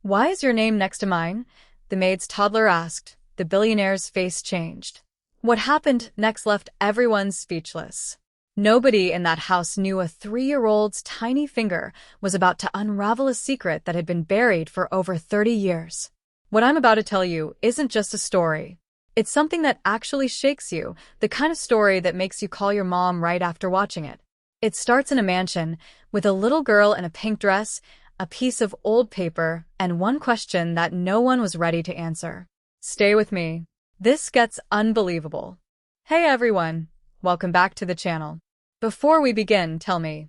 Why is your name next to mine? The maid's toddler asked. The billionaire's face changed. What happened next left everyone speechless. Nobody in that house knew a 3-year-old's tiny finger was about to unravel a secret that had been buried for over 30 years. What I'm about to tell you isn't just a story. It's something that actually shakes you, the kind of story that makes you call your mom right after watching it. It starts in a mansion, with a little girl in a pink dress, a piece of old paper, and one question that no one was ready to answer. Stay with me. This gets unbelievable. Hey everyone, welcome back to the channel. Before we begin, tell me,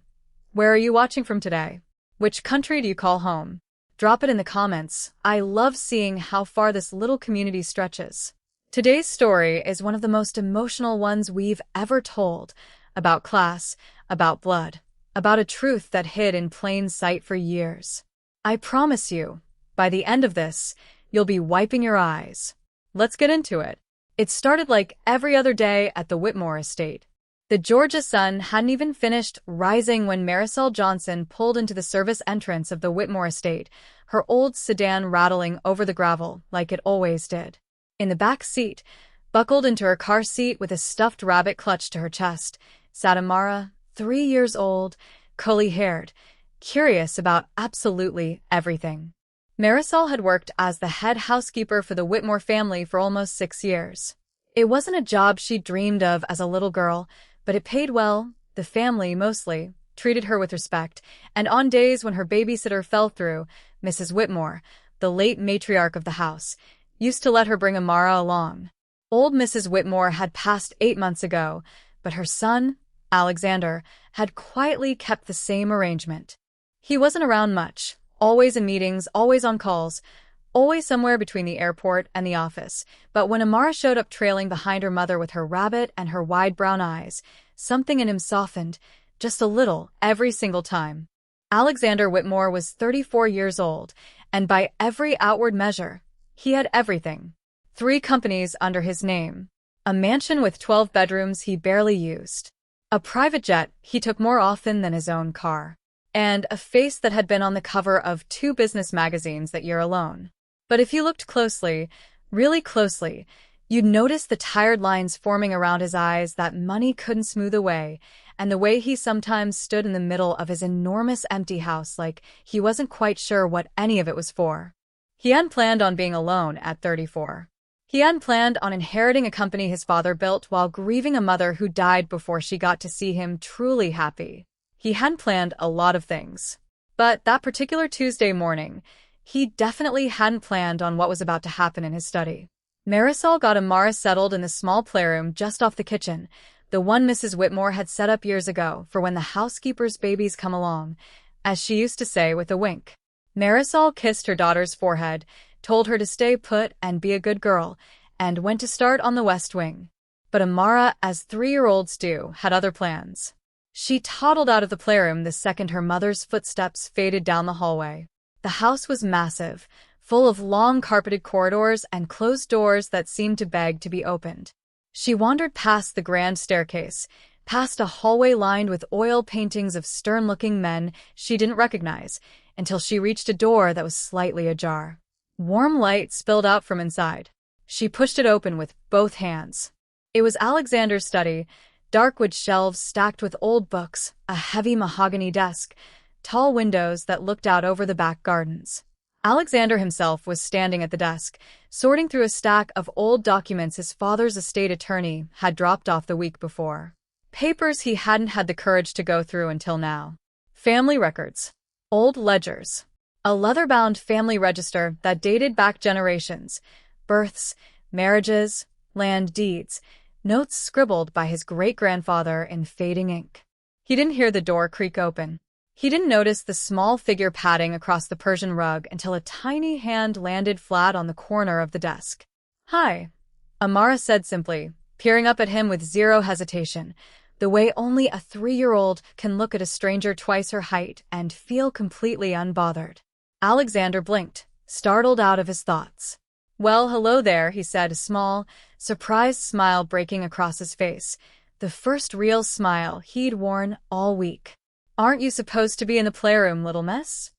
where are you watching from today? Which country do you call home? Drop it in the comments. I love seeing how far this little community stretches. Today's story is one of the most emotional ones we've ever told, about class, about blood, about a truth that hid in plain sight for years. I promise you, by the end of this, you'll be wiping your eyes. Let's get into it. It started like every other day at the Whitmore estate. The Georgia sun hadn't even finished rising when Marisol Johnson pulled into the service entrance of the Whitmore estate, her old sedan rattling over the gravel like it always did. In the back seat, buckled into her car seat with a stuffed rabbit clutched to her chest, sat Amara, 3 years old, curly-haired, curious about absolutely everything. Marisol had worked as the head housekeeper for the Whitmore family for almost 6 years. It wasn't a job she dreamed of as a little girl, but it paid well. The family, mostly, treated her with respect, and on days when her babysitter fell through, Mrs. Whitmore, the late matriarch of the house, used to let her bring Amara along. Old Mrs. Whitmore had passed 8 months ago, but her son, Alexander, had quietly kept the same arrangement. He wasn't around much, always in meetings, always on calls, always somewhere between the airport and the office, but when Amara showed up trailing behind her mother with her rabbit and her wide brown eyes, something in him softened, just a little, every single time. Alexander Whitmore was 34 years old, and by every outward measure, he had everything. 3 companies under his name, a mansion with 12 bedrooms he barely used, a private jet he took more often than his own car, and a face that had been on the cover of 2 business magazines that year alone. But if you looked closely, really closely, you'd notice the tired lines forming around his eyes that money couldn't smooth away, and the way he sometimes stood in the middle of his enormous empty house like he wasn't quite sure what any of it was for. He hadn't planned on being alone at 34. He hadn't planned on inheriting a company his father built while grieving a mother who died before she got to see him truly happy. He hadn't planned a lot of things. But that particular Tuesday morning, he definitely hadn't planned on what was about to happen in his study. Marisol got Amara settled in the small playroom just off the kitchen, the one Mrs. Whitmore had set up years ago for when the housekeeper's babies come along, as she used to say with a wink. Marisol kissed her daughter's forehead, told her to stay put and be a good girl, and went to start on the West Wing. But Amara, as 3-year-olds do, had other plans. She toddled out of the playroom the second her mother's footsteps faded down the hallway. The house was massive, full of long carpeted corridors and closed doors that seemed to beg to be opened. She wandered past the grand staircase, past a hallway lined with oil paintings of stern-looking men she didn't recognize, until she reached a door that was slightly ajar. Warm light spilled out from inside. She pushed it open with both hands. It was Alexander's study, dark wood shelves stacked with old books, a heavy mahogany desk, tall windows that looked out over the back gardens. Alexander himself was standing at the desk, sorting through a stack of old documents his father's estate attorney had dropped off the week before. Papers he hadn't had the courage to go through until now. Family records. Old ledgers. A leather-bound family register that dated back generations. Births, marriages, land deeds, notes scribbled by his great-grandfather in fading ink. He didn't hear the door creak open. He didn't notice the small figure padding across the Persian rug until a tiny hand landed flat on the corner of the desk. "Hi," Amara said simply, peering up at him with zero hesitation, the way only a 3-year-old can look at a stranger twice her height and feel completely unbothered. Alexander blinked, startled out of his thoughts. "Well, hello there," he said, a small, surprised smile breaking across his face, the first real smile he'd worn all week. "Aren't you supposed to be in the playroom, little miss?"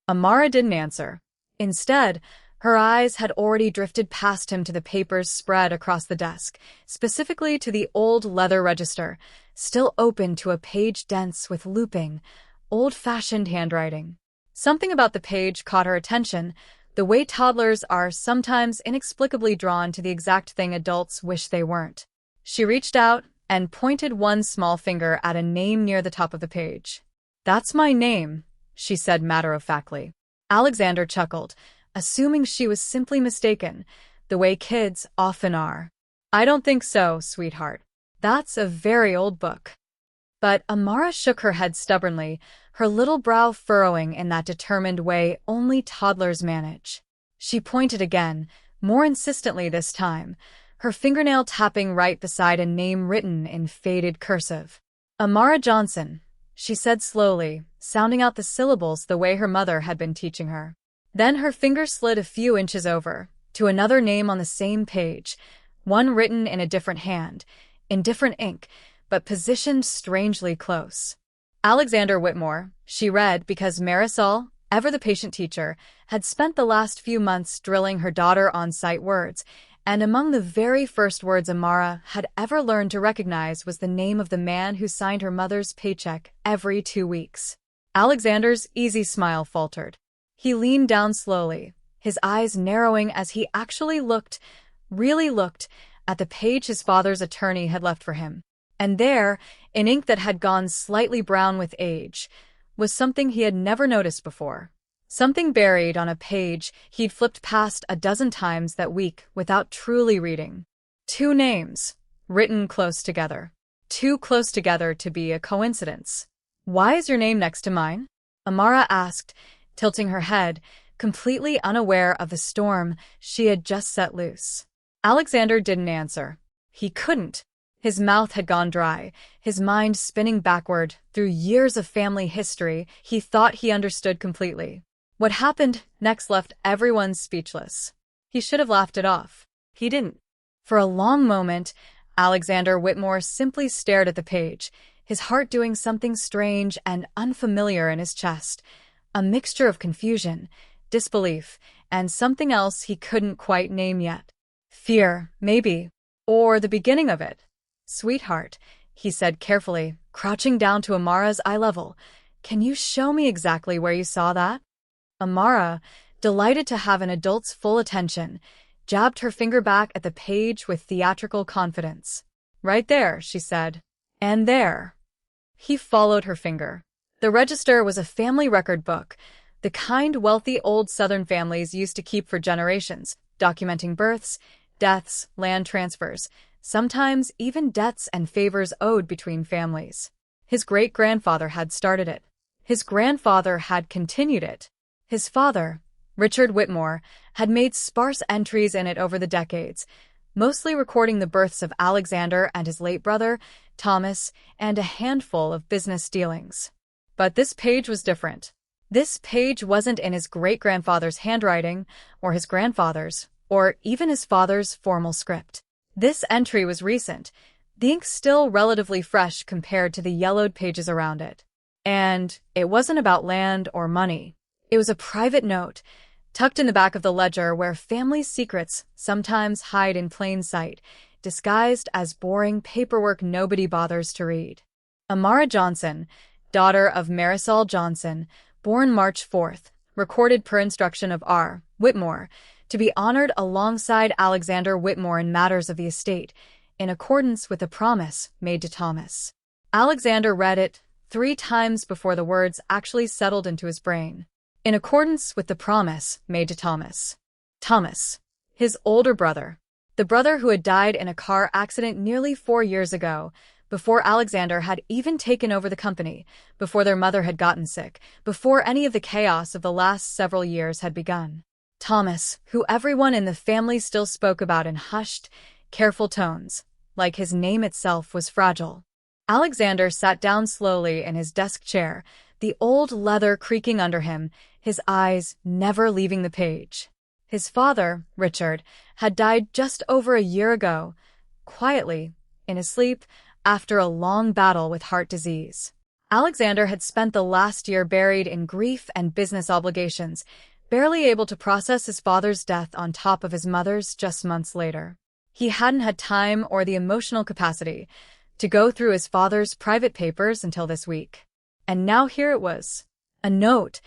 Amara didn't answer. Instead, her eyes had already drifted past him to the papers spread across the desk, specifically to the old leather register, still open to a page dense with looping, old-fashioned handwriting. Something about the page caught her attention, the way toddlers are sometimes inexplicably drawn to the exact thing adults wish they weren't. She reached out and pointed one small finger at a name near the top of the page. "That's my name," she said matter-of-factly. Alexander chuckled, assuming she was simply mistaken, the way kids often are. "I don't think so, sweetheart. That's a very old book." But Amara shook her head stubbornly, her little brow furrowing in that determined way only toddlers manage. She pointed again, more insistently this time, her fingernail tapping right beside a name written in faded cursive. "Amara Johnson," she said slowly, sounding out the syllables the way her mother had been teaching her. Then her finger slid a few inches over, to another name on the same page, one written in a different hand, in different ink, but positioned strangely close. "Alexander Whitmore," she read because Marisol, ever the patient teacher, had spent the last few months drilling her daughter on sight words, and among the very first words Amara had ever learned to recognize was the name of the man who signed her mother's paycheck every 2 weeks. Alexander's easy smile faltered. He leaned down slowly, his eyes narrowing as he actually looked, really looked, at the page his father's attorney had left for him. And there, in ink that had gone slightly brown with age, was something he had never noticed before. Something buried on a page he'd flipped past a dozen times that week without truly reading. 2 names, written close together. Too close together to be a coincidence. "Why is your name next to mine?" Amara asked, tilting her head, completely unaware of the storm she had just set loose. Alexander didn't answer. He couldn't. His mouth had gone dry, his mind spinning backward through years of family history he thought he understood completely. What happened next left everyone speechless. He should have laughed it off. He didn't. For a long moment, Alexander Whitmore simply stared at the page, his heart doing something strange and unfamiliar in his chest, a mixture of confusion, disbelief, and something else he couldn't quite name yet. Fear, maybe, or the beginning of it. "Sweetheart," he said carefully, crouching down to Amara's eye level, "can you show me exactly where you saw that?" Amara, delighted to have an adult's full attention, jabbed her finger back at the page with theatrical confidence. "Right there," she said. "And there." He followed her finger. The register was a family record book, the kind wealthy old Southern families used to keep for generations, documenting births, deaths, land transfers, sometimes even debts and favors owed between families. His great-grandfather had started it. His grandfather had continued it. His father, Richard Whitmore, had made sparse entries in it over the decades, mostly recording the births of Alexander and his late brother, Thomas, and a handful of business dealings. But this page was different. This page wasn't in his great-grandfather's handwriting, or his grandfather's, or even his father's formal script. This entry was recent, the ink still relatively fresh compared to the yellowed pages around it. And it wasn't about land or money. It was a private note, tucked in the back of the ledger where family secrets sometimes hide in plain sight, disguised as boring paperwork nobody bothers to read. Amara Johnson, daughter of Marisol Johnson, born March 4th, recorded per instruction of R. Whitmore, to be honored alongside Alexander Whitmore in matters of the estate, in accordance with the promise made to Thomas. Alexander read it 3 times before the words actually settled into his brain. In accordance with the promise made to Thomas. Thomas, his older brother, the brother who had died in a car accident nearly 4 years ago, before Alexander had even taken over the company, before their mother had gotten sick, before any of the chaos of the last several years had begun. Thomas, who everyone in the family still spoke about in hushed, careful tones, like his name itself was fragile. Alexander sat down slowly in his desk chair, the old leather creaking under him, his eyes never leaving the page. His father, Richard, had died just over a year ago, quietly, in his sleep, after a long battle with heart disease. Alexander had spent the last year buried in grief and business obligations, barely able to process his father's death on top of his mother's just months later. He hadn't had time or the emotional capacity to go through his father's private papers until this week. And now here it was. A note,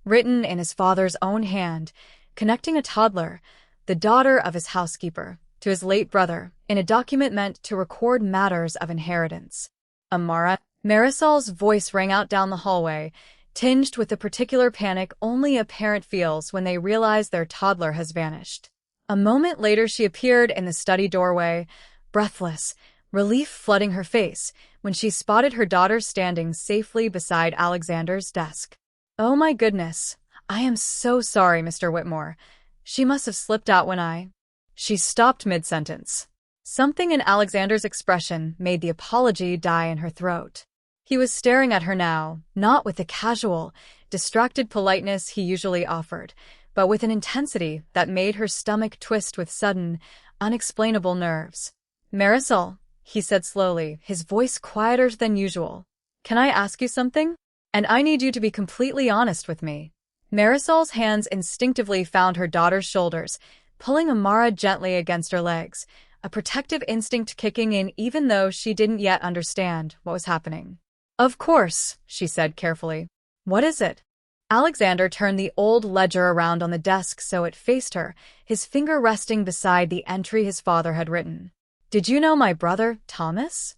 written in his father's own hand, connecting a toddler, the daughter of his housekeeper, to his late brother, in a document meant to record matters of inheritance. Amara, Marisol's voice rang out down the hallway, tinged with the particular panic only a parent feels when they realize their toddler has vanished. A moment later she appeared in the study doorway, breathless, relief flooding her face, when she spotted her daughter standing safely beside Alexander's desk. "Oh my goodness, I am so sorry, Mr. Whitmore. She must have slipped out when I—" She stopped mid-sentence. Something in Alexander's expression made the apology die in her throat. He was staring at her now, not with the casual, distracted politeness he usually offered, but with an intensity that made her stomach twist with sudden, unexplainable nerves. "Marisol," he said slowly, his voice quieter than usual. "Can I ask you something? And I need you to be completely honest with me." Marisol's hands instinctively found her daughter's shoulders, pulling Amara gently against her legs, a protective instinct kicking in even though she didn't yet understand what was happening. "Of course," she said carefully. "What is it?" Alexander turned the old ledger around on the desk so it faced her, his finger resting beside the entry his father had written. "Did you know my brother, Thomas?"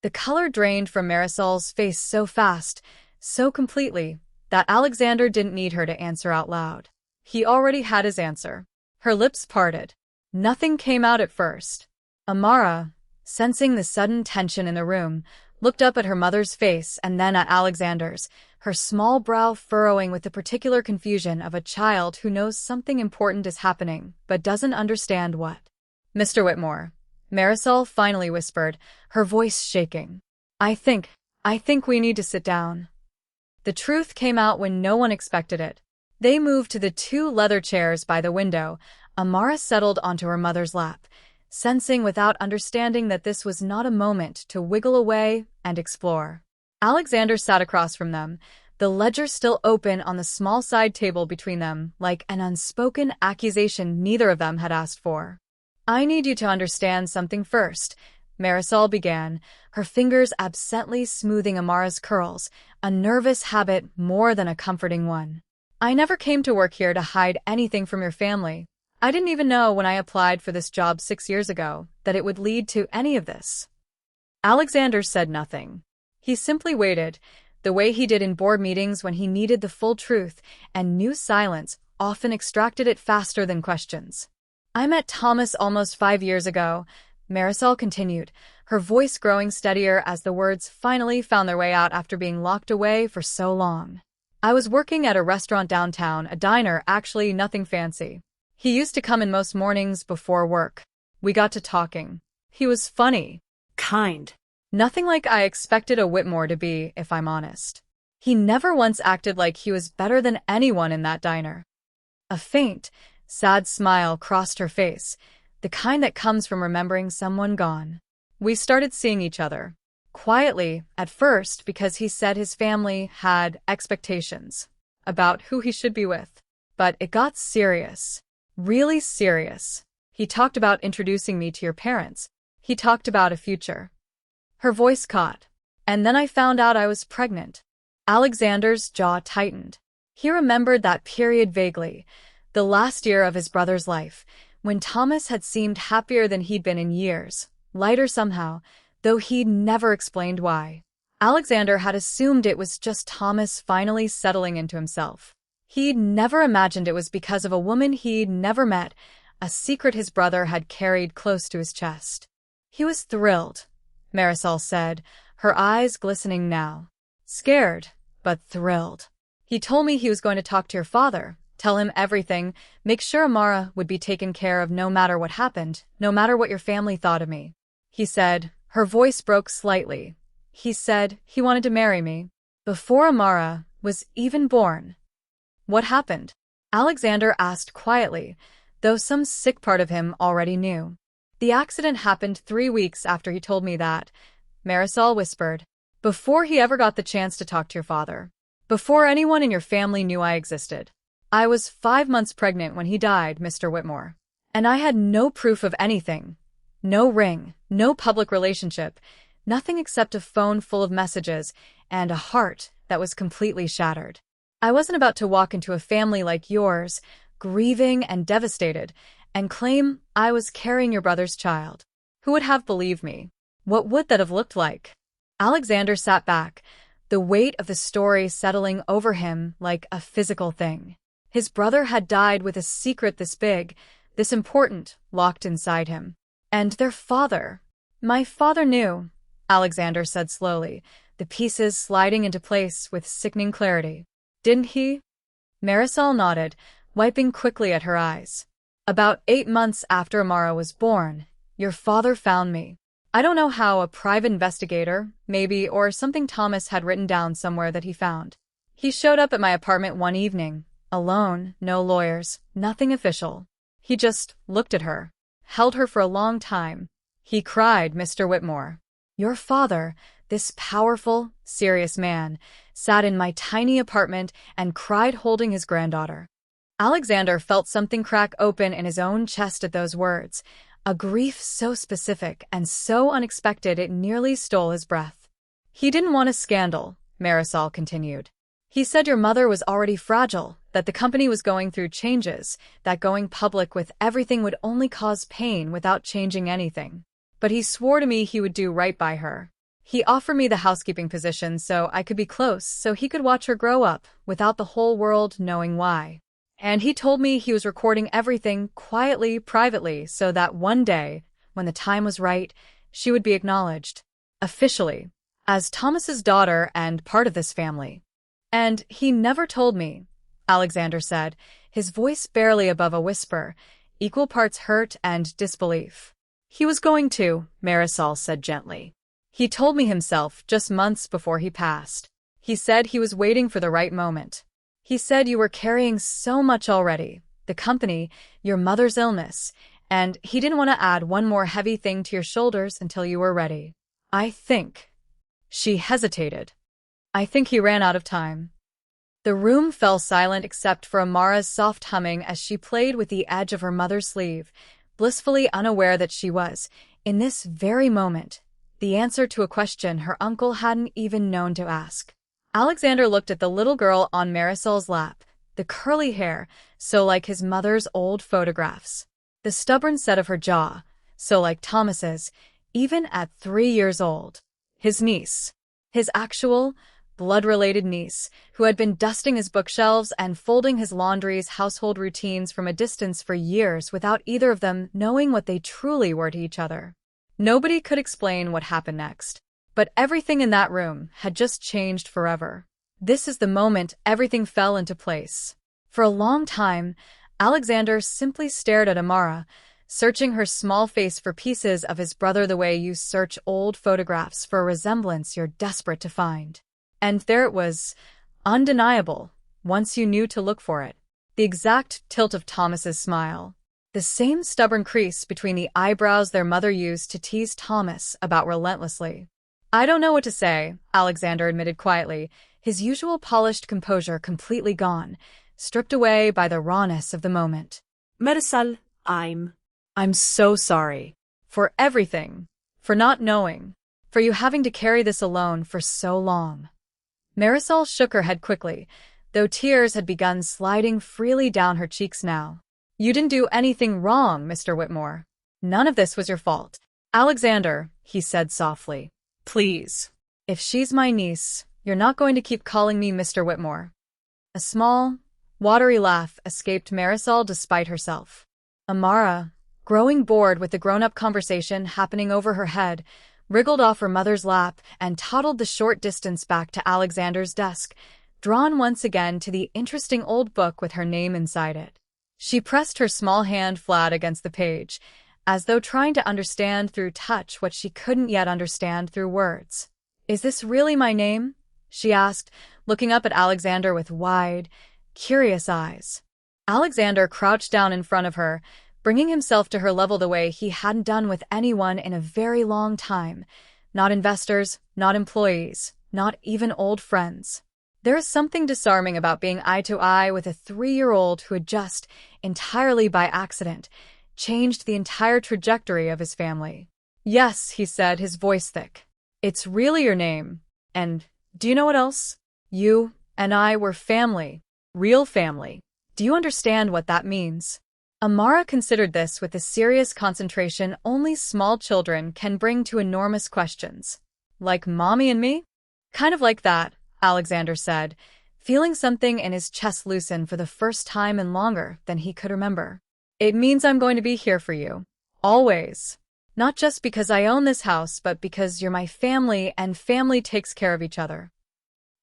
The color drained from Marisol's face so fast, so completely, that Alexander didn't need her to answer out loud. He already had his answer. Her lips parted. Nothing came out at first. Amara, sensing the sudden tension in the room, looked up at her mother's face and then at Alexander's, her small brow furrowing with the particular confusion of a child who knows something important is happening but doesn't understand what. "Mr. Whitmore," Marisol finally whispered, her voice shaking. I think we need to sit down." The truth came out when no one expected it. They moved to the two leather chairs by the window. Amara settled onto her mother's lap, sensing without understanding that this was not a moment to wiggle away and explore. Alexander sat across from them, the ledger still open on the small side table between them, like an unspoken accusation neither of them had asked for. "I need you to understand something first," Marisol began, her fingers absently smoothing Amara's curls, a nervous habit more than a comforting one. "I never came to work here to hide anything from your family. I didn't even know when I applied for this job 6 years ago that it would lead to any of this." Alexander said nothing. He simply waited, the way he did in board meetings when he needed the full truth, and knew silence often extracted it faster than questions. "I met Thomas almost 5 years ago," Marisol continued, her voice growing steadier as the words finally found their way out after being locked away for so long. "I was working at a restaurant downtown, a diner, actually nothing fancy. He used to come in most mornings before work. We got to talking. He was funny. Kind. Nothing like I expected a Whitmore to be, if I'm honest. He never once acted like he was better than anyone in that diner." A faint, sad smile crossed her face, the kind that comes from remembering someone gone. "We started seeing each other. Quietly, at first, because he said his family had expectations about who he should be with. But it got serious. Really serious. He talked about introducing me to your parents. He talked about a future." Her voice caught. "And then I found out I was pregnant." Alexander's jaw tightened. He remembered that period vaguely, the last year of his brother's life, when Thomas had seemed happier than he'd been in years, lighter somehow, though he'd never explained why. Alexander had assumed it was just Thomas finally settling into himself. He'd never imagined it was because of a woman he'd never met, a secret his brother had carried close to his chest. "He was thrilled," Marisol said, her eyes glistening now. "Scared, but thrilled. He told me he was going to talk to your father, tell him everything, make sure Amara would be taken care of no matter what happened, no matter what your family thought of me. He said," her voice broke slightly, "he said he wanted to marry me. Before Amara was even born." "What happened?" Alexander asked quietly, though some sick part of him already knew. "The accident happened 3 weeks after he told me that," Marisol whispered. "Before he ever got the chance to talk to your father. Before anyone in your family knew I existed. I was 5 months pregnant when he died, Mr. Whitmore. And I had no proof of anything. No ring, no public relationship, nothing except a phone full of messages and a heart that was completely shattered. I wasn't about to walk into a family like yours, grieving and devastated, and claim I was carrying your brother's child. Who would have believed me? What would that have looked like? Alexander sat back, the weight of the story settling over him like a physical thing. His brother had died with a secret this big, this important, locked inside him. And their father. My father knew, Alexander said slowly, the pieces sliding into place with sickening clarity. Didn't he? Marisol nodded, wiping quickly at her eyes. About 8 months after Amara was born, your father found me. I don't know how, a private investigator, maybe, or something Thomas had written down somewhere that he found. He showed up at my apartment one evening, alone, no lawyers, nothing official. He just looked at her, held her for a long time. He cried, Mr. Whitmore. Your father, this powerful, serious man, sat in my tiny apartment and cried holding his granddaughter. Alexander felt something crack open in his own chest at those words, a grief so specific and so unexpected it nearly stole his breath. He didn't want a scandal, Marisol continued. He said your mother was already fragile, that the company was going through changes, that going public with everything would only cause pain without changing anything. But he swore to me he would do right by her. He offered me the housekeeping position so I could be close, so he could watch her grow up, without the whole world knowing why. And he told me he was recording everything quietly, privately, so that one day, when the time was right, she would be acknowledged, officially, as Thomas's daughter and part of this family. And he never told me, Alexander said, his voice barely above a whisper, equal parts hurt and disbelief. He was going to, Marisol said gently. He told me himself just months before he passed. He said he was waiting for the right moment. He said you were carrying so much already, the company, your mother's illness, and he didn't want to add one more heavy thing to your shoulders until you were ready. I think. She hesitated. I think he ran out of time. The room fell silent except for Amara's soft humming as she played with the edge of her mother's sleeve, blissfully unaware that she was, in this very moment, the answer to a question her uncle hadn't even known to ask. Alexander looked at the little girl on Marisol's lap, the curly hair, so like his mother's old photographs. The stubborn set of her jaw, so like Thomas's, even at 3 years old. His niece. His actual, blood-related niece, who had been dusting his bookshelves and folding his laundry's household routines from a distance for years without either of them knowing what they truly were to each other. Nobody could explain what happened next. But everything in that room had just changed forever. This is the moment everything fell into place. For a long time, Alexander simply stared at Amara, searching her small face for pieces of his brother the way you search old photographs for a resemblance you're desperate to find. And there it was, undeniable, once you knew to look for it. The exact tilt of Thomas's smile. The same stubborn crease between the eyebrows their mother used to tease Thomas about relentlessly. I don't know what to say, Alexander admitted quietly, his usual polished composure completely gone, stripped away by the rawness of the moment. Marisol, I'm so sorry. For everything. For not knowing. For you having to carry this alone for so long. Marisol shook her head quickly, though tears had begun sliding freely down her cheeks now. You didn't do anything wrong, Mr. Whitmore. None of this was your fault. Alexander, he said softly. Please. If she's my niece, you're not going to keep calling me Mr. Whitmore. A small, watery laugh escaped Marisol despite herself. Amara, growing bored with the grown-up conversation happening over her head, wriggled off her mother's lap and toddled the short distance back to Alexander's desk, drawn once again to the interesting old book with her name inside it. She pressed her small hand flat against the page, as though trying to understand through touch what she couldn't yet understand through words. Is this really my name? She asked, looking up at Alexander with wide, curious eyes. Alexander crouched down in front of her, bringing himself to her level the way he hadn't done with anyone in a very long time. Not investors, not employees, not even old friends. There is something disarming about being eye to eye with a 3-year-old who had just, entirely by accident, changed the entire trajectory of his family. "Yes," he said, his voice thick. "It's really your name. And do you know what else? You and I were family. Real family. Do you understand what that means?" Amara considered this with the serious concentration only small children can bring to enormous questions. "Like Mommy and me?" "Kind of like that," Alexander said, feeling something in his chest loosen for the first time in longer than he could remember. "It means I'm going to be here for you. Always. Not just because I own this house, but because you're my family and family takes care of each other."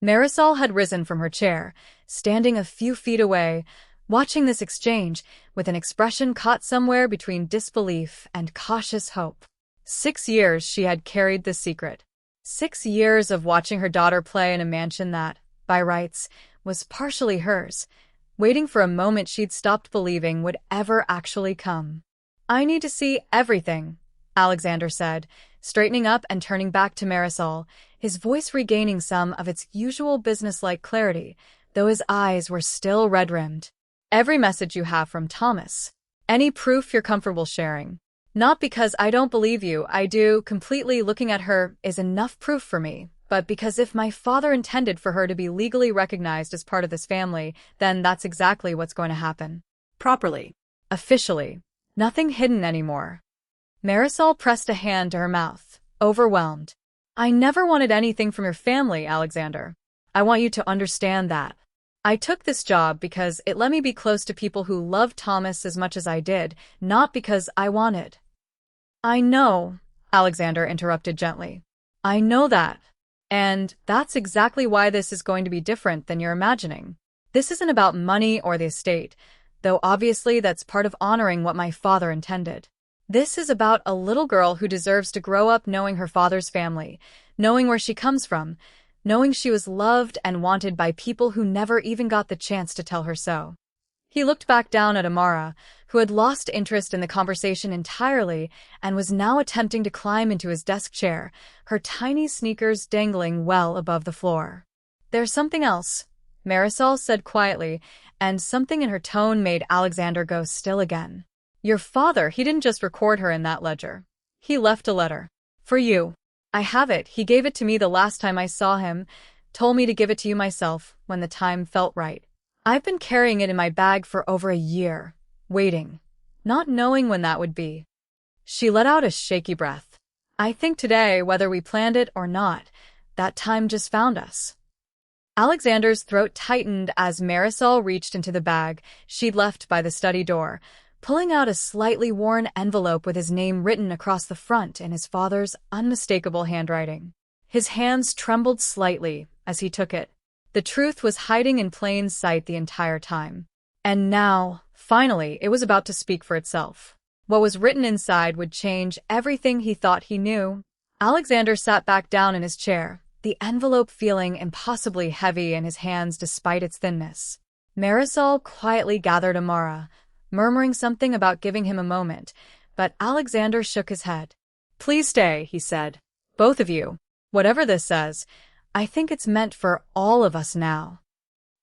Marisol had risen from her chair, standing a few feet away, watching this exchange with an expression caught somewhere between disbelief and cautious hope. 6 years she had carried the secret. 6 years of watching her daughter play in a mansion that, by rights, was partially hers, waiting for a moment she'd stopped believing would ever actually come. "I need to see everything," Alexander said, straightening up and turning back to Marisol, his voice regaining some of its usual businesslike clarity, though his eyes were still red-rimmed. "Every message you have from Thomas. Any proof you're comfortable sharing. Not because I don't believe you, I do. Completely looking at her is enough proof for me, but because if my father intended for her to be legally recognized as part of this family, then that's exactly what's going to happen. Properly. Officially. Nothing hidden anymore." Marisol pressed a hand to her mouth, overwhelmed. "I never wanted anything from your family, Alexander. I want you to understand that. I took this job because it let me be close to people who loved Thomas as much as I did, not because I wanted." "I know," Alexander interrupted gently. "I know that. And that's exactly why this is going to be different than you're imagining. This isn't about money or the estate, though obviously that's part of honoring what my father intended. This is about a little girl who deserves to grow up knowing her father's family, knowing where she comes from, knowing she was loved and wanted by people who never even got the chance to tell her so." He looked back down at Amara, who had lost interest in the conversation entirely and was now attempting to climb into his desk chair, her tiny sneakers dangling well above the floor. "There's something else," Marisol said quietly, and something in her tone made Alexander go still again. "Your father, he didn't just record her in that ledger. He left a letter. For you. I have it. He gave it to me the last time I saw him, told me to give it to you myself when the time felt right. I've been carrying it in my bag for over a year, waiting, not knowing when that would be." She let out a shaky breath. "I think today, whether we planned it or not, that time just found us." Alexander's throat tightened as Marisol reached into the bag she'd left by the study door, pulling out a slightly worn envelope with his name written across the front in his father's unmistakable handwriting. His hands trembled slightly as he took it. The truth was hiding in plain sight the entire time. And now, finally, it was about to speak for itself. What was written inside would change everything he thought he knew. Alexander sat back down in his chair, the envelope feeling impossibly heavy in his hands despite its thinness. Marisol quietly gathered Amara, murmuring something about giving him a moment, but Alexander shook his head. "Please stay," he said. "Both of you. Whatever this says, I think it's meant for all of us now."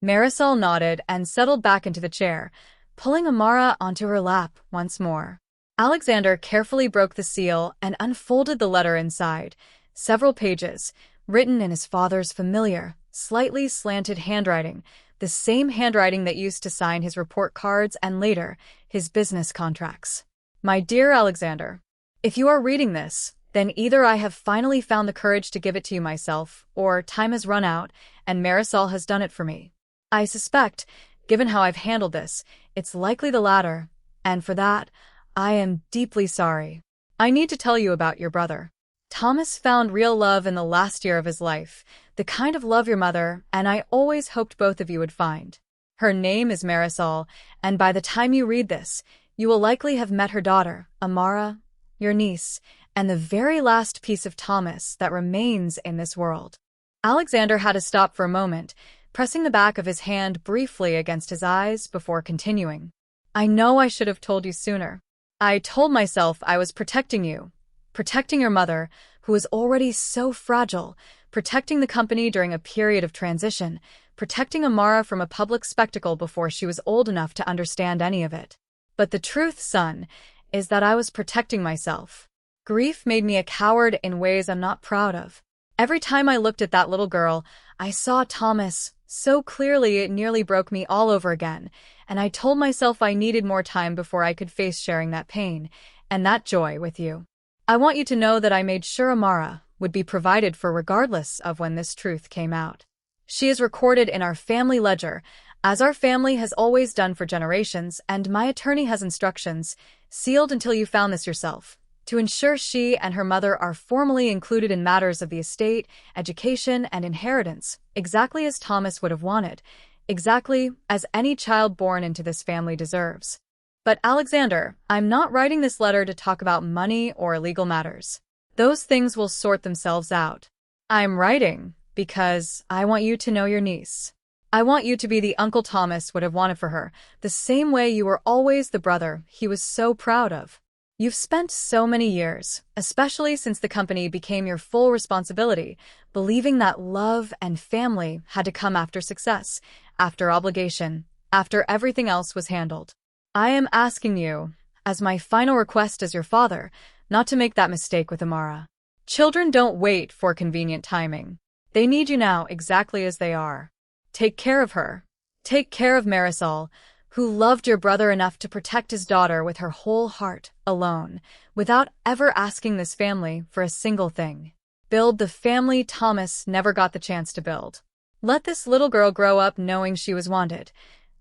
Marisol nodded and settled back into the chair, pulling Amara onto her lap once more. Alexander carefully broke the seal and unfolded the letter inside, several pages, written in his father's familiar, slightly slanted handwriting, the same handwriting that used to sign his report cards and later, his business contracts. "My dear Alexander, if you are reading this, then either I have finally found the courage to give it to you myself, or time has run out, and Marisol has done it for me. I suspect, given how I've handled this, it's likely the latter, and for that, I am deeply sorry. I need to tell you about your brother. Thomas found real love in the last year of his life, the kind of love your mother and I always hoped both of you would find. Her name is Marisol, and by the time you read this, you will likely have met her daughter, Amara, your niece, and the very last piece of Thomas that remains in this world." Alexander had to stop for a moment, pressing the back of his hand briefly against his eyes before continuing. "I know I should have told you sooner. I told myself I was protecting you, protecting your mother, who was already so fragile, protecting the company during a period of transition, protecting Amara from a public spectacle before she was old enough to understand any of it. But the truth, son, is that I was protecting myself. Grief made me a coward in ways I'm not proud of. Every time I looked at that little girl, I saw Thomas so clearly it nearly broke me all over again, and I told myself I needed more time before I could face sharing that pain and that joy with you. I want you to know that I made sure Amara would be provided for regardless of when this truth came out. She is recorded in our family ledger, as our family has always done for generations, and my attorney has instructions, sealed until you found this yourself, to ensure she and her mother are formally included in matters of the estate, education, and inheritance, exactly as Thomas would have wanted, exactly as any child born into this family deserves. But Alexander, I'm not writing this letter to talk about money or legal matters. Those things will sort themselves out. I'm writing because I want you to know your niece. I want you to be the Uncle Thomas would have wanted for her, the same way you were always the brother he was so proud of. You've spent so many years, especially since the company became your full responsibility, believing that love and family had to come after success, after obligation, after everything else was handled. I am asking you, as my final request as your father, not to make that mistake with Amara. Children don't wait for convenient timing. They need you now exactly as they are. Take care of her. Take care of Marisol, who loved your brother enough to protect his daughter with her whole heart, alone, without ever asking this family for a single thing. Build the family Thomas never got the chance to build. Let this little girl grow up knowing she was wanted,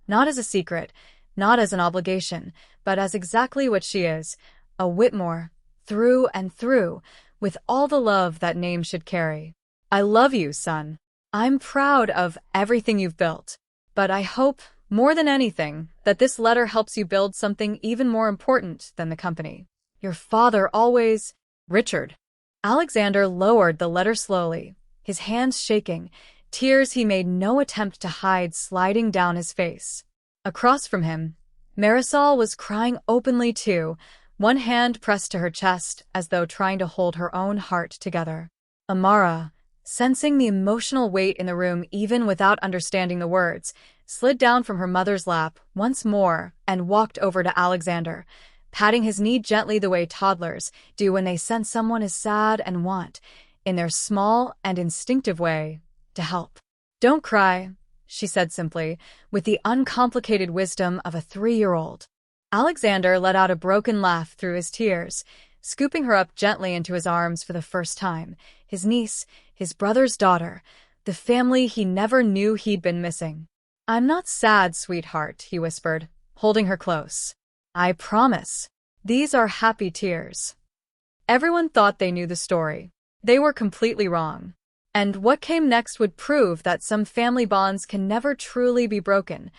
not as a secret, not as an obligation, but as exactly what she is, a Whitmore, through and through, with all the love that name should carry. I love you, son. I'm proud of everything you've built, but I hope, more than anything, that this letter helps you build something even more important than the company. Your father always... Richard. Alexander lowered the letter slowly, his hands shaking, tears he made no attempt to hide sliding down his face. Across from him, Marisol was crying openly too, one hand pressed to her chest as though trying to hold her own heart together. Amara, sensing the emotional weight in the room even without understanding the words, slid down from her mother's lap once more and walked over to Alexander, patting his knee gently the way toddlers do when they sense someone is sad and want, in their small and instinctive way, to help. Don't cry, she said simply, with the uncomplicated wisdom of a 3-year-old. Alexander let out a broken laugh through his tears, scooping her up gently into his arms for the first time, his niece, his brother's daughter, the family he never knew he'd been missing. I'm not sad, sweetheart, he whispered, holding her close. I promise. These are happy tears. Everyone thought they knew the story. They were completely wrong. And what came next would prove that some family bonds can never truly be broken,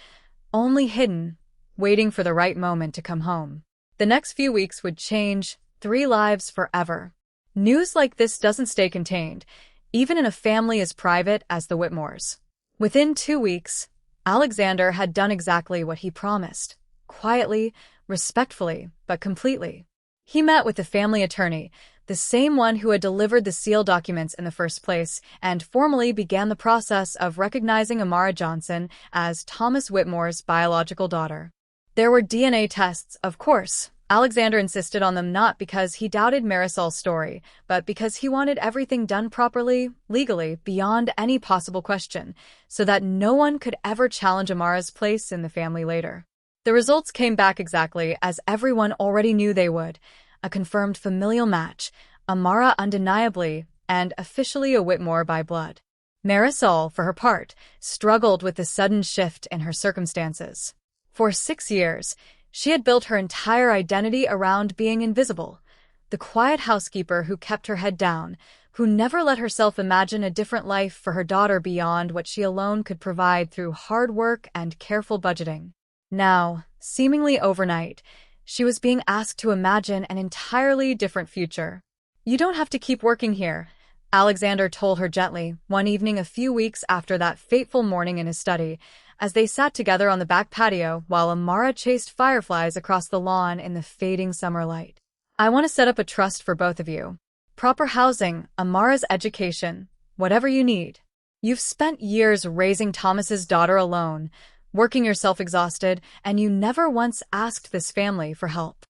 only hidden, waiting for the right moment to come home. The next few weeks would change 3 lives forever. News like this doesn't stay contained, even in a family as private as the Whitmores. Within 2 weeks, Alexander had done exactly what he promised, quietly, respectfully, but completely. He met with the family attorney, the same one who had delivered the seal documents in the first place, and formally began the process of recognizing Amara Johnson as Thomas Whitmore's biological daughter. There were DNA tests, of course. Alexander insisted on them not because he doubted Marisol's story, but because he wanted everything done properly, legally, beyond any possible question, so that no one could ever challenge Amara's place in the family later. The results came back exactly as everyone already knew they would. A confirmed familial match, Amara undeniably and officially a Whitmore by blood. Marisol, for her part, struggled with the sudden shift in her circumstances. For 6 years, she had built her entire identity around being invisible, the quiet housekeeper who kept her head down, who never let herself imagine a different life for her daughter beyond what she alone could provide through hard work and careful budgeting. Now, seemingly overnight, she was being asked to imagine an entirely different future. You don't have to keep working here, Alexander told her gently one evening a few weeks after that fateful morning in his study, as they sat together on the back patio while Amara chased fireflies across the lawn in the fading summer light. I want to set up a trust for both of you. Proper housing, Amara's education, whatever you need. You've spent years raising Thomas's daughter alone, working yourself exhausted, and you never once asked this family for help.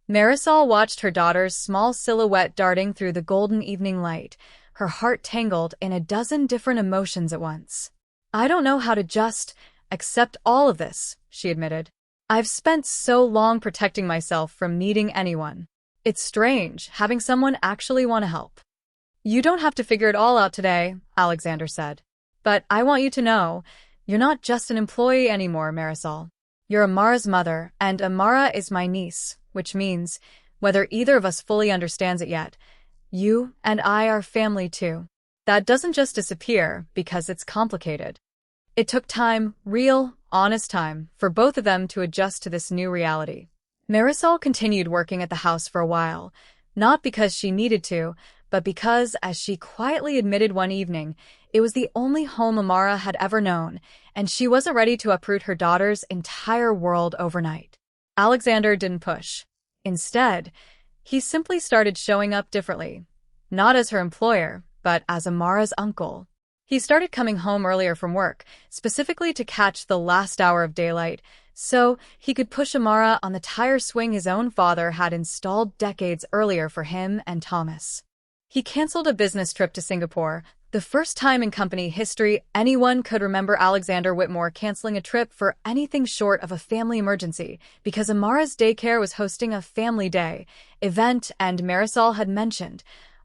Marisol watched her daughter's small silhouette darting through the golden evening light, her heart tangled in a dozen different emotions at once. I don't know how to just accept all of this, she admitted. I've spent so long protecting myself from needing anyone. It's strange having someone actually want to help. You don't have to figure it all out today, Alexander said. But I want you to know, you're not just an employee anymore, Marisol. You're Amara's mother, and Amara is my niece, which means, whether either of us fully understands it yet, you and I are family too. That doesn't just disappear because it's complicated. It took time, real, honest time, for both of them to adjust to this new reality. Marisol continued working at the house for a while, not because she needed to, but because, as she quietly admitted one evening, it was the only home Amara had ever known, and she wasn't ready to uproot her daughter's entire world overnight. Alexander didn't push. Instead, he simply started showing up differently, not as her employer, but as Amara's uncle. He started coming home earlier from work, specifically to catch the last hour of daylight, so he could push Amara on the tire swing his own father had installed decades earlier for him and Thomas. He canceled a business trip to Singapore, the first time in company history anyone could remember Alexander Whitmore canceling a trip for anything short of a family emergency, because Amara's daycare was hosting a family day event, and Marisol had mentioned,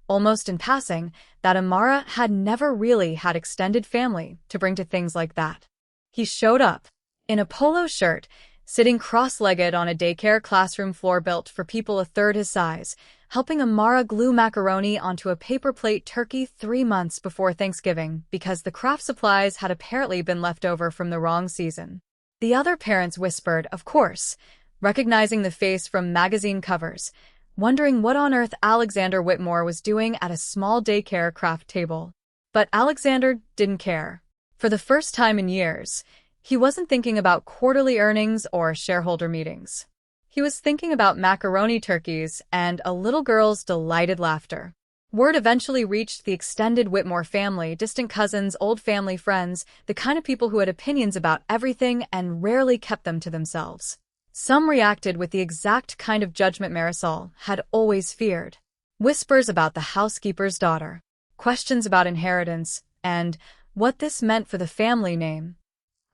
almost in passing, that Amara had never really had extended family to bring to things like that. He showed up in a polo shirt, sitting cross-legged on a daycare classroom floor built for people a third his size, helping Amara glue macaroni onto a paper plate turkey 3 months before Thanksgiving because the craft supplies had apparently been left over from the wrong season. The other parents whispered, of course, recognizing the face from magazine covers, wondering what on earth Alexander Whitmore was doing at a small daycare craft table. But Alexander didn't care. For the first time in years, he wasn't thinking about quarterly earnings or shareholder meetings. He was thinking about macaroni turkeys and a little girl's delighted laughter. Word eventually reached the extended Whitmore family, distant cousins, old family friends, the kind of people who had opinions about everything and rarely kept them to themselves. Some reacted with the exact kind of judgment Marisol had always feared. Whispers about the housekeeper's daughter, questions about inheritance, and what this meant for the family name.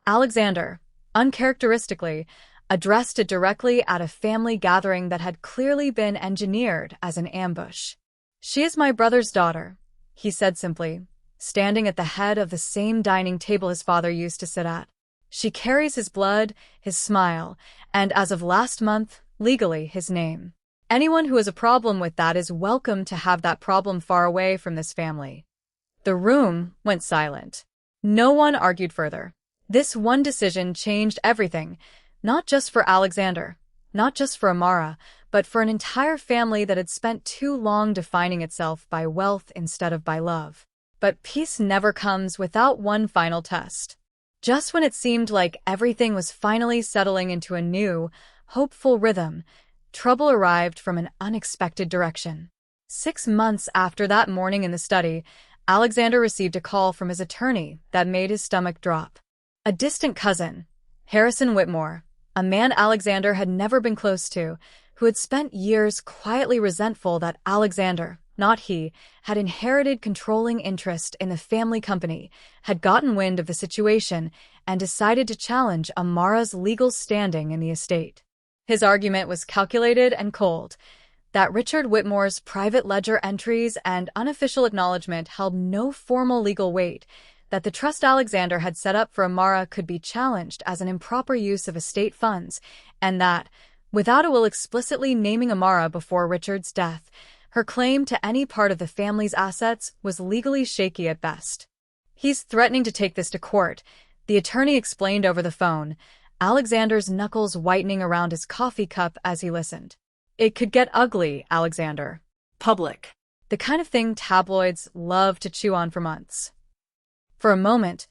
Alexander, uncharacteristically, addressed it directly at a family gathering that had clearly been engineered as an ambush. She is my brother's daughter, he said simply, standing at the head of the same dining table his father used to sit at. She carries his blood, his smile, and as of last month, legally his name. Anyone who has a problem with that is welcome to have that problem far away from this family. The room went silent. No one argued further. This one decision changed everything, not just for Alexander, not just for Amara, but for an entire family that had spent too long defining itself by wealth instead of by love. But peace never comes without one final test. Just when it seemed like everything was finally settling into a new, hopeful rhythm, trouble arrived from an unexpected direction. 6 months after that morning in the study, Alexander received a call from his attorney that made his stomach drop. A distant cousin, Harrison Whitmore, a man Alexander had never been close to, who had spent years quietly resentful that Alexander, not he, had inherited controlling interest in the family company, had gotten wind of the situation and decided to challenge Amara's legal standing in the estate. His argument was calculated and cold, that Richard Whitmore's private ledger entries and unofficial acknowledgement held no formal legal weight, that the trust Alexander had set up for Amara could be challenged as an improper use of estate funds, and that, without a will explicitly naming Amara before Richard's death, her claim to any part of the family's assets was legally shaky at best. He's threatening to take this to court, the attorney explained over the phone, Alexander's knuckles whitening around his coffee cup as he listened. It could get ugly, Alexander. Public. The kind of thing tabloids love to chew on for months. For a moment,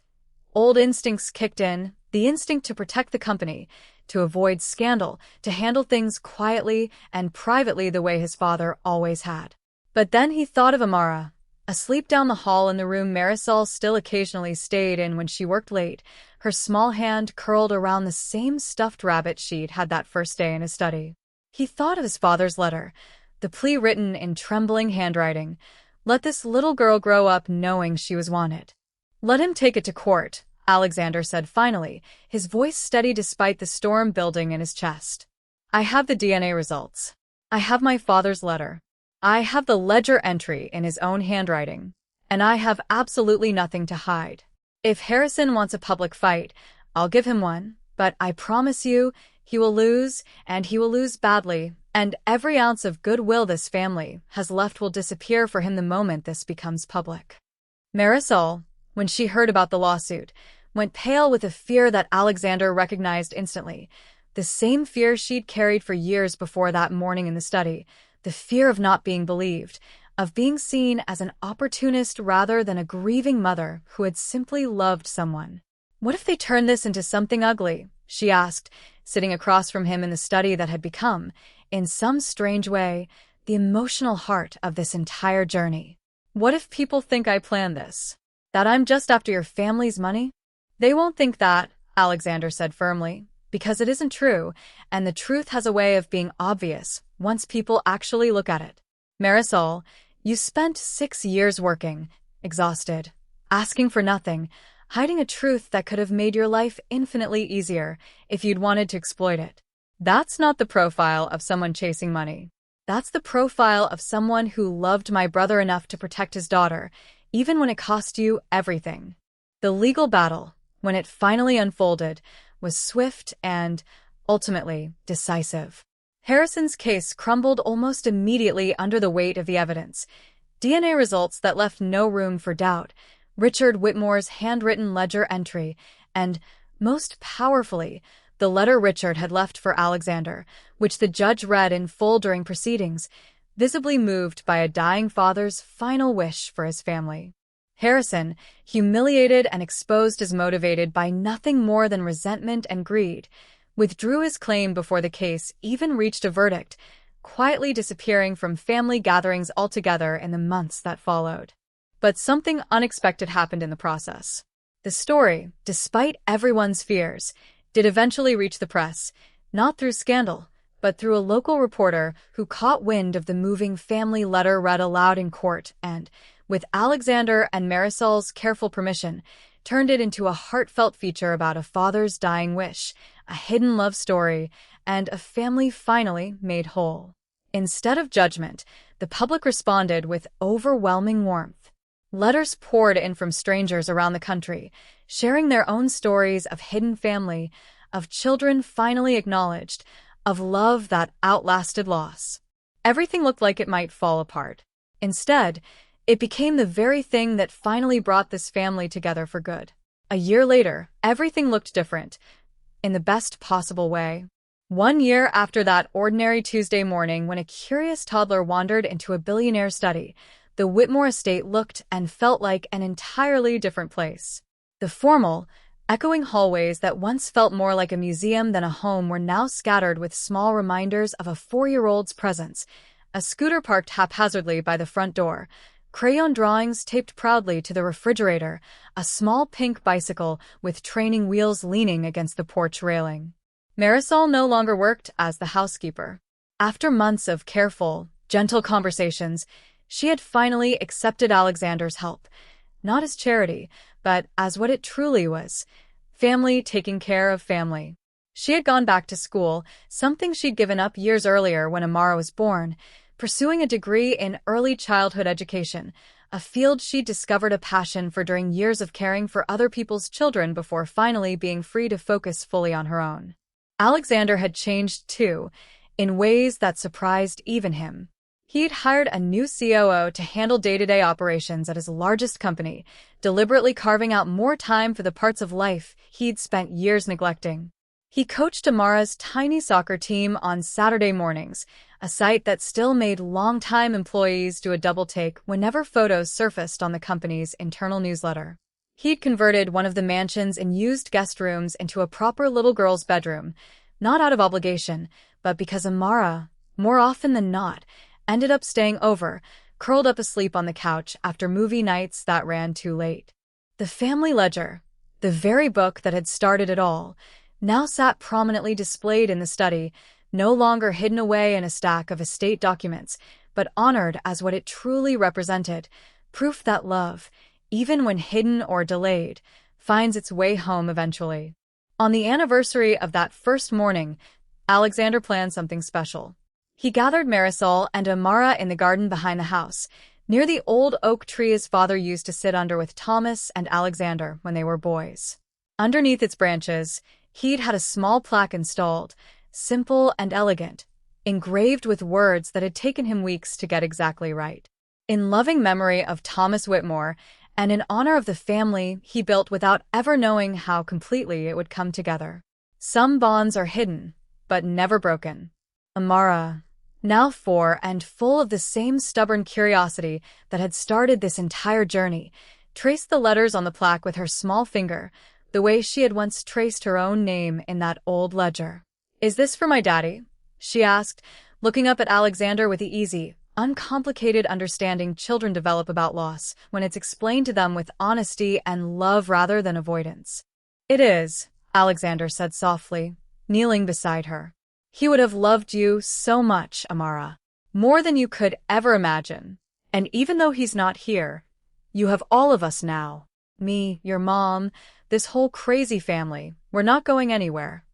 old instincts kicked in, the instinct to protect the company, to avoid scandal, to handle things quietly and privately the way his father always had. But then he thought of Amara, Asleep down the hall in the room Marisol still occasionally stayed in when she worked late, her small hand curled around the same stuffed rabbit she'd had that first day in his study. He thought of his father's letter, the plea written in trembling handwriting. Let this little girl grow up knowing she was wanted. Let him take it to court, Alexander said finally, his voice steady despite the storm building in his chest. I have the DNA results. I have my father's letter. I have the ledger entry in his own handwriting. And I have absolutely nothing to hide. If Harrison wants a public fight, I'll give him one, but I promise you, he will lose, and he will lose badly, and every ounce of goodwill this family has left will disappear for him the moment this becomes public. Marisol, when she heard about the lawsuit, went pale with a fear that Alexander recognized instantly, the same fear she'd carried for years before that morning in the study, the fear of not being believed, of being seen as an opportunist rather than a grieving mother who had simply loved someone. What if they turned this into something ugly? She asked, sitting across from him in the study that had become, in some strange way, the emotional heart of this entire journey. What if people think I planned this? That I'm just after your family's money? They won't think that, Alexander said firmly, because it isn't true, and the truth has a way of being obvious once people actually look at it. Marisol, you spent 6 years working, exhausted, asking for nothing, hiding a truth that could have made your life infinitely easier if you'd wanted to exploit it. That's not the profile of someone chasing money. That's the profile of someone who loved my brother enough to protect his daughter, even when it cost you everything. The legal battle, when it finally unfolded, was swift and, ultimately, decisive. Harrison's case crumbled almost immediately under the weight of the evidence. DNA results that left no room for doubt, Richard Whitmore's handwritten ledger entry, and, most powerfully, the letter Richard had left for Alexander, which the judge read in full during proceedings, visibly moved by a dying father's final wish for his family. Harrison, humiliated and exposed as motivated by nothing more than resentment and greed, withdrew his claim before the case even reached a verdict, quietly disappearing from family gatherings altogether in the months that followed. But something unexpected happened in the process. The story, despite everyone's fears, did eventually reach the press, not through scandal, but through a local reporter who caught wind of the moving family letter read aloud in court and, with Alexander and Marisol's careful permission, turned it into a heartfelt feature about a father's dying wish, a hidden love story, and a family finally made whole. Instead of judgment, the public responded with overwhelming warmth. Letters poured in from strangers around the country, sharing their own stories of hidden family, of children finally acknowledged, of love that outlasted loss. Everything looked like it might fall apart. Instead, it became the very thing that finally brought this family together for good. A year later, everything looked different, in the best possible way. 1 year after that ordinary Tuesday morning when a curious toddler wandered into a billionaire study, the Whitmore estate looked and felt like an entirely different place. The formal, echoing hallways that once felt more like a museum than a home were now scattered with small reminders of a 4-year-old's presence, a scooter parked haphazardly by the front door, crayon drawings taped proudly to the refrigerator, a small pink bicycle with training wheels leaning against the porch railing. Marisol no longer worked as the housekeeper. After months of careful, gentle conversations, she had finally accepted Alexander's help, not as charity, but as what it truly was, family taking care of family. She had gone back to school, something she'd given up years earlier when Amara was born, pursuing a degree in early childhood education, a field she'd discovered a passion for during years of caring for other people's children before finally being free to focus fully on her own. Alexander had changed, too, in ways that surprised even him. He'd hired a new COO to handle day-to-day operations at his largest company, deliberately carving out more time for the parts of life he'd spent years neglecting. He coached Amara's tiny soccer team on Saturday mornings, a sight that still made longtime employees do a double-take whenever photos surfaced on the company's internal newsletter. He'd converted one of the mansion's unused guest rooms into a proper little girl's bedroom, not out of obligation, but because Amara, more often than not, ended up staying over, curled up asleep on the couch after movie nights that ran too late. The family ledger, the very book that had started it all, now sat prominently displayed in the study, no longer hidden away in a stack of estate documents, but honored as what it truly represented, proof that love, even when hidden or delayed, finds its way home eventually. On the anniversary of that first morning, Alexander planned something special. He gathered Marisol and Amara in the garden behind the house, near the old oak tree his father used to sit under with Thomas and Alexander when they were boys. Underneath its branches, he'd had a small plaque installed, simple and elegant, engraved with words that had taken him weeks to get exactly right. In loving memory of Thomas Whitmore, and in honor of the family he built without ever knowing how completely it would come together. Some bonds are hidden, but never broken. Amara, now 4 and full of the same stubborn curiosity that had started this entire journey, traced the letters on the plaque with her small finger, the way she had once traced her own name in that old ledger. "Is this for my daddy?" she asked, looking up at Alexander with the easy, uncomplicated understanding children develop about loss when it's explained to them with honesty and love rather than avoidance. "It is," Alexander said softly, kneeling beside her. "He would have loved you so much, Amara. More than you could ever imagine. And even though he's not here, you have all of us now. Me, your mom, this whole crazy family. We're not going anywhere."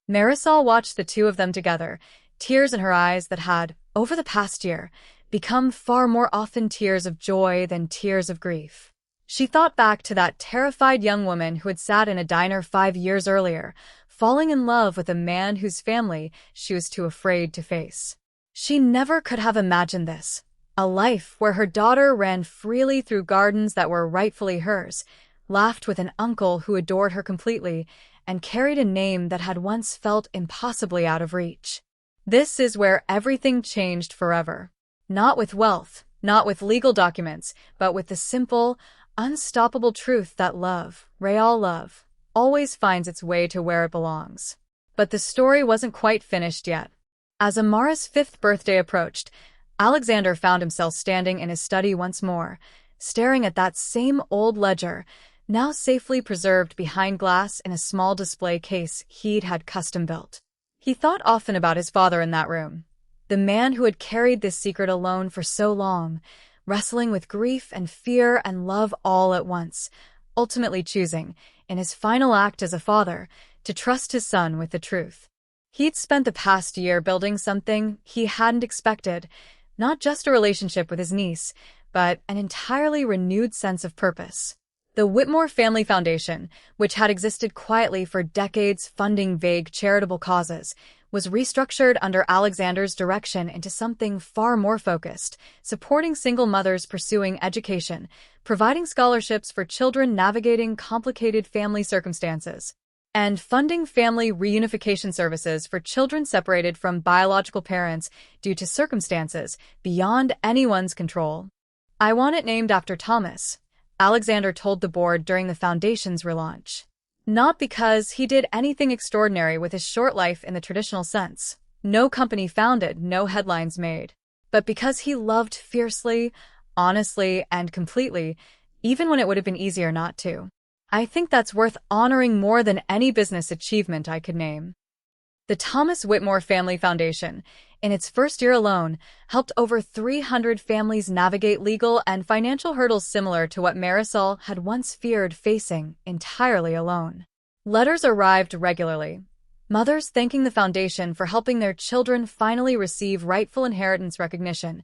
Marisol watched the two of them together, tears in her eyes that had, over the past year, become far more often tears of joy than tears of grief. She thought back to that terrified young woman who had sat in a diner 5 years earlier, falling in love with a man whose family she was too afraid to face. She never could have imagined this, a life where her daughter ran freely through gardens that were rightfully hers, laughed with an uncle who adored her completely, and carried a name that had once felt impossibly out of reach. This is where everything changed forever. Not with wealth, not with legal documents, but with the simple, unstoppable truth that love, real love, always finds its way to where it belongs. But the story wasn't quite finished yet. As Amara's 5th birthday approached, Alexander found himself standing in his study once more, staring at that same old ledger, now safely preserved behind glass in a small display case he'd had custom-built. He thought often about his father in that room, the man who had carried this secret alone for so long, wrestling with grief and fear and love all at once, ultimately choosing, in his final act as a father, to trust his son with the truth. He'd spent the past year building something he hadn't expected, not just a relationship with his niece, but an entirely renewed sense of purpose. The Whitmore Family Foundation, which had existed quietly for decades funding vague charitable causes, was restructured under Alexander's direction into something far more focused, supporting single mothers pursuing education, providing scholarships for children navigating complicated family circumstances, and funding family reunification services for children separated from biological parents due to circumstances beyond anyone's control. "I want it named after Thomas," Alexander told the board during the foundation's relaunch. Not because he did anything extraordinary with his short life in the traditional sense. No company founded, no headlines made. But because he loved fiercely, honestly, and completely, even when it would have been easier not to. "I think that's worth honoring more than any business achievement I could name." The Thomas Whitmore Family Foundation, in its first year alone, helped over 300 families navigate legal and financial hurdles similar to what Marisol had once feared facing entirely alone. Letters arrived regularly. Mothers thanking the foundation for helping their children finally receive rightful inheritance recognition,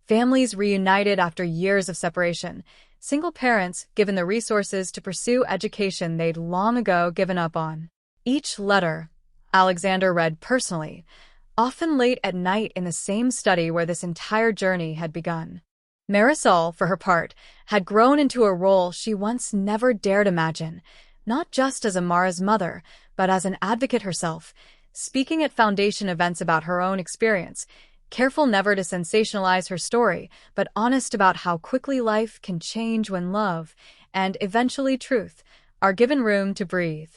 families reunited after years of separation, single parents given the resources to pursue education they'd long ago given up on. Each letter, Alexander read personally, often late at night in the same study where this entire journey had begun. Marisol, for her part, had grown into a role she once never dared imagine, not just as Amara's mother, but as an advocate herself, speaking at foundation events about her own experience, careful never to sensationalize her story, but honest about how quickly life can change when love, and eventually truth, are given room to breathe.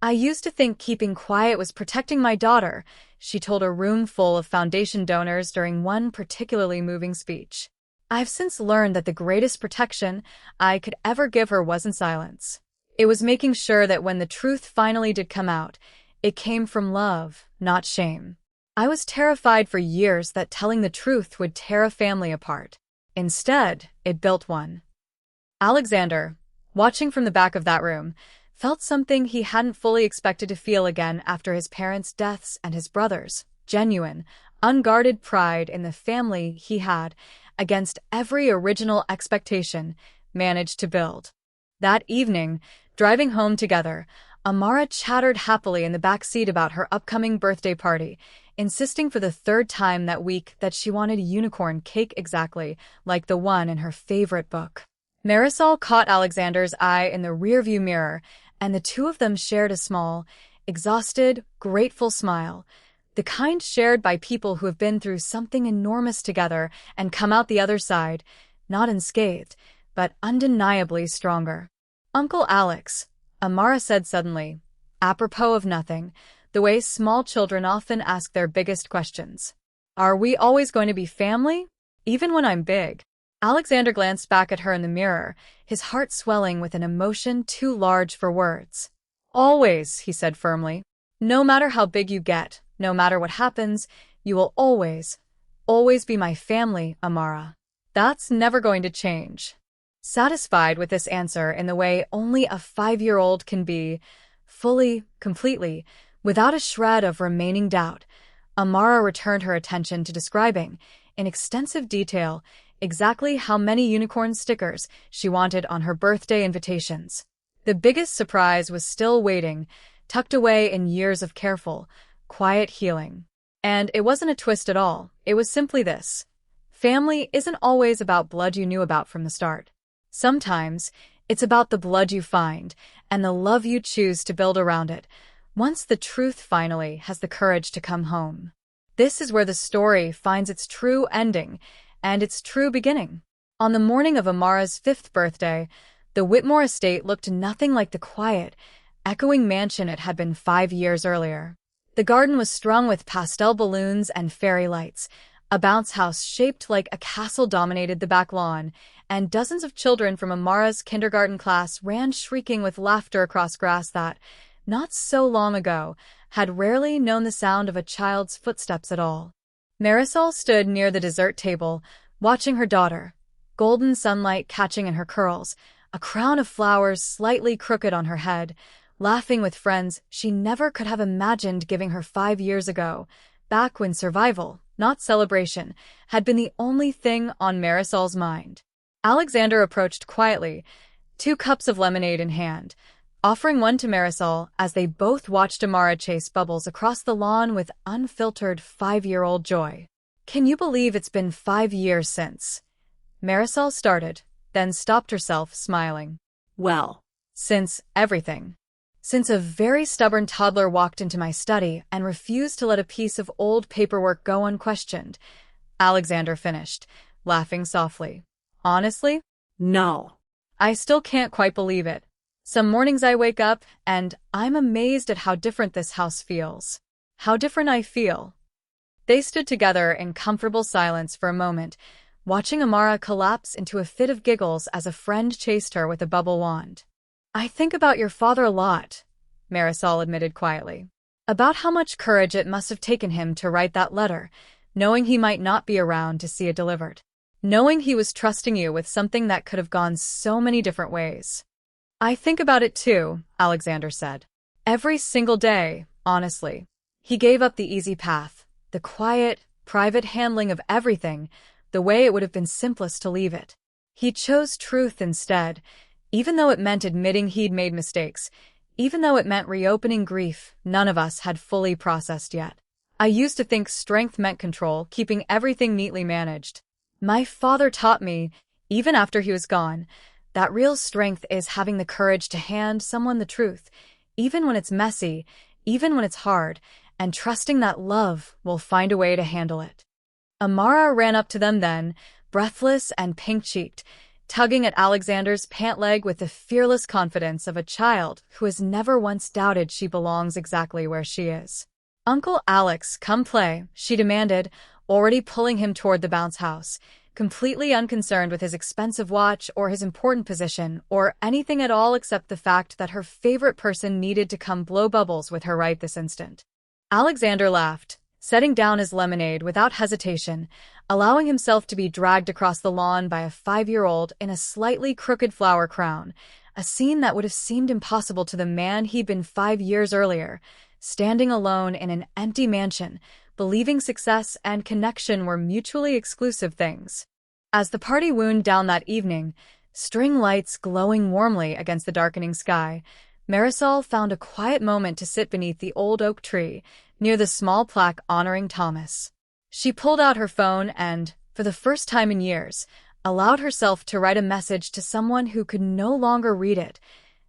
"I used to think keeping quiet was protecting my daughter," she told a room full of foundation donors during one particularly moving speech. I've since learned that the greatest protection I could ever give her wasn't silence. It was making sure that when the truth finally did come out, it came from love, not shame. I was terrified for years that telling the truth would tear a family apart. Instead, it built one. Alexander, watching from the back of that room, felt something he hadn't fully expected to feel again after his parents' deaths and his brother's genuine, unguarded pride in the family he had, against every original expectation, managed to build. That evening, driving home together, Amara chattered happily in the back seat about her upcoming birthday party, insisting for the third time that week that she wanted a unicorn cake exactly like the one in her favorite book. Marisol caught Alexander's eye in the rearview mirror, and the two of them shared a small, exhausted, grateful smile, the kind shared by people who have been through something enormous together and come out the other side, not unscathed, but undeniably stronger. "Uncle Alex," Amara said suddenly, apropos of nothing, the way small children often ask their biggest questions. "Are we always going to be family? Even when I'm big?" Alexander glanced back at her in the mirror, his heart swelling with an emotion too large for words. "Always," he said firmly. "No matter how big you get, no matter what happens, you will always, always be my family, Amara. That's never going to change." Satisfied with this answer in the way only a 5-year-old can be, fully, completely, without a shred of remaining doubt, Amara returned her attention to describing, in extensive detail, exactly how many unicorn stickers she wanted on her birthday invitations. The biggest surprise was still waiting, tucked away in years of careful, quiet healing. And it wasn't a twist at all, it was simply this. Family isn't always about blood you knew about from the start. Sometimes, it's about the blood you find, and the love you choose to build around it, once the truth finally has the courage to come home. This is where the story finds its true ending, and its true beginning. On the morning of Amara's 5th birthday, the Whitmore estate looked nothing like the quiet, echoing mansion it had been 5 years earlier. The garden was strung with pastel balloons and fairy lights, a bounce house shaped like a castle dominated the back lawn, and dozens of children from Amara's kindergarten class ran shrieking with laughter across grass that, not so long ago, had rarely known the sound of a child's footsteps at all. Marisol stood near the dessert table, watching her daughter, golden sunlight catching in her curls, a crown of flowers slightly crooked on her head, laughing with friends she never could have imagined giving her 5 years ago, back when survival, not celebration, had been the only thing on Marisol's mind. Alexander approached quietly, 2 cups of lemonade in hand, offering one to Marisol as they both watched Amara chase bubbles across the lawn with unfiltered 5-year-old joy. "Can you believe it's been 5 years since?" Marisol started, then stopped herself, smiling. "Well, "Since everything. Since a very stubborn toddler walked into my study and refused to let a piece of old paperwork go unquestioned," Alexander finished, laughing softly. "Honestly? no. I still can't quite believe it. Some mornings I wake up and I'm amazed at how different this house feels. How different I feel." They stood together in comfortable silence for a moment, watching Amara collapse into a fit of giggles as a friend chased her with a bubble wand. "I think about your father a lot," Marisol admitted quietly. "About how much courage it must have taken him to write that letter, knowing he might not be around to see it delivered. Knowing he was trusting you with something that could have gone so many different ways." "I think about it too," Alexander said. "Every single day, honestly. He gave up the easy path, the quiet, private handling of everything, the way it would have been simplest to leave it. He chose truth instead, even though it meant admitting he'd made mistakes, even though it meant reopening grief none of us had fully processed yet. I used to think strength meant control, keeping everything neatly managed. My father taught me, even after he was gone, that real strength is having the courage to hand someone the truth, even when it's messy, even when it's hard, and trusting that love will find a way to handle it." Amara ran up to them then, breathless and pink-cheeked, tugging at Alexander's pant leg with the fearless confidence of a child who has never once doubted she belongs exactly where she is. "Uncle Alex, come play," she demanded, already pulling him toward the bounce house, completely unconcerned with his expensive watch or his important position or anything at all except the fact that her favorite person needed to come blow bubbles with her right this instant. Alexander laughed, setting down his lemonade without hesitation, allowing himself to be dragged across the lawn by a 5-year-old in a slightly crooked flower crown, a scene that would have seemed impossible to the man he'd been 5 years earlier, standing alone in an empty mansion, believing success and connection were mutually exclusive things. As the party wound down that evening, string lights glowing warmly against the darkening sky, Marisol found a quiet moment to sit beneath the old oak tree, near the small plaque honoring Thomas. She pulled out her phone and, for the first time in years, allowed herself to write a message to someone who could no longer read it,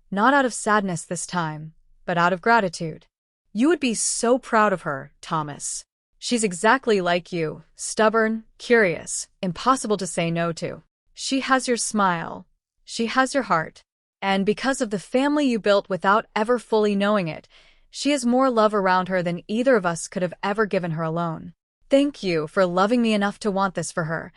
not out of sadness this time, but out of gratitude. "You would be so proud of her, Thomas. She's exactly like you, stubborn, curious, impossible to say no to. She has your smile. She has your heart. And because of the family you built without ever fully knowing it, she has more love around her than either of us could have ever given her alone. Thank you for loving me enough to want this for her,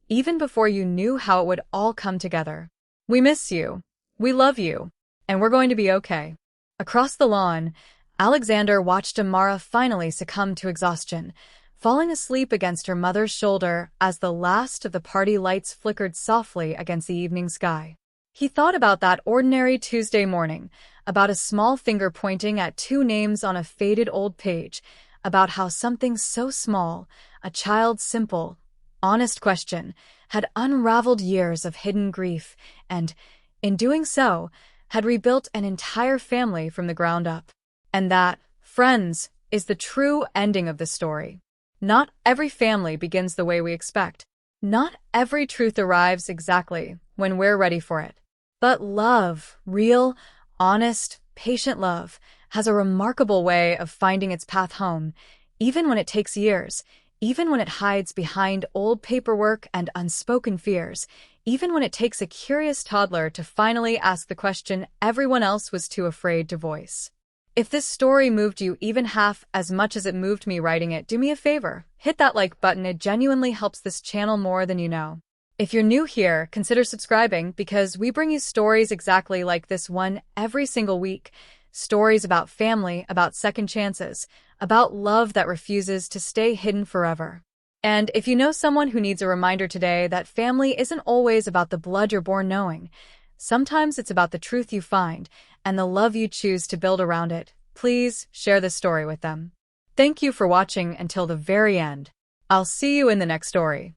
even before you knew how it would all come together. We miss you. We love you. And we're going to be okay." Across the lawn, Alexander watched Amara finally succumb to exhaustion, falling asleep against her mother's shoulder as the last of the party lights flickered softly against the evening sky. He thought about that ordinary Tuesday morning, about a small finger pointing at 2 names on a faded old page, about how something so small, a child's simple, honest question, had unraveled years of hidden grief and, in doing so, had rebuilt an entire family from the ground up. And that, friends, is the true ending of the story. Not every family begins the way we expect. Not every truth arrives exactly when we're ready for it. But love, real, honest, patient love, has a remarkable way of finding its path home, even when it takes years, even when it hides behind old paperwork and unspoken fears, even when it takes a curious toddler to finally ask the question everyone else was too afraid to voice. If this story moved you even half as much as it moved me writing it, do me a favor, hit that like button. It genuinely helps this channel more than you know. If you're new here, consider subscribing because we bring you stories exactly like this one every single week. Stories about family, about second chances, about love that refuses to stay hidden forever. And if you know someone who needs a reminder today that family isn't always about the blood you're born knowing, sometimes it's about the truth you find and the love you choose to build around it, please share this story with them. Thank you for watching until the very end. I'll see you in the next story.